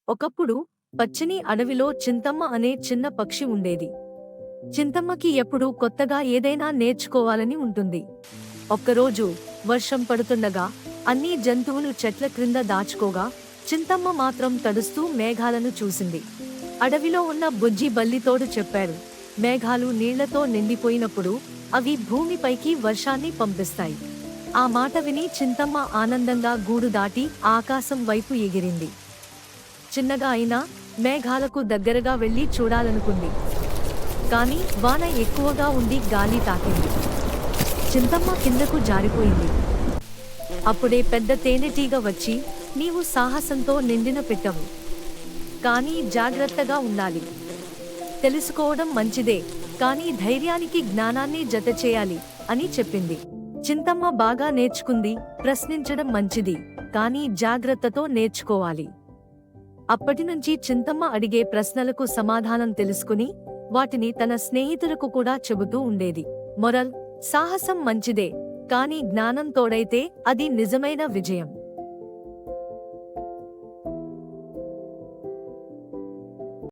ఒకప్పుడు పచ్చని అడవిలో చింతమ్మ అనే చిన్న పక్షి ఉండేది. చింతమ్మకి ఎప్పుడూ కొత్తగా ఏదైనా నేర్చుకోవాలని ఉంటుంది. ఒక్కరోజు వర్షం పడుతుండగా అన్ని జంతువులు చెట్ల క్రింద దాచుకోగా చింతమ్మ మాత్రం తడుస్తూ మేఘాలను చూసింది. అడవిలో ఉన్న బుజ్జి బల్లితోడు చెప్పాడు, మేఘాలు నీళ్లతో నిండిపోయినప్పుడు అవి భూమిపైకి వర్షాన్ని పంపిస్తాయి. ఆ మాట విని చింతమ్మ ఆనందంగా గూడు దాటి ఆకాశం వైపు ఎగిరింది. చిన్నగా అయినా మేఘాలకు దగ్గరగా వెళ్లి చూడాలనుకుంది. కాని వాన ఎక్కువగా ఉండి గాలి తాకింది. చింతమ్మ కిందకు జారిపోయింది. అప్పుడే పెద్ద తేనెటీగ వచ్చి, నీవు సాహసంతో నిండిన పెట్టవు, కానీ జాగ్రత్తగా ఉండాలి. తెలుసుకోవడం మంచిదే, కానీ ధైర్యానికి జ్ఞానాన్ని జతచేయాలి అని చెప్పింది. చింతమ్మ బాగా నేర్చుకుంది, ప్రశ్నించడం మంచిది, కానీ జాగ్రత్తతో నేర్చుకోవాలి. అప్పటినుంచి చింతమ్మ అడిగే ప్రశ్నలకు సమాధానం తెలుసుకుని వాటిని తన స్నేహితులకు కూడా చెబుతూ ఉండేది. మొరల్: సాహసం మంచిదే, కానీ జ్ఞానం తోడైతే అది నిజమైన విజయం.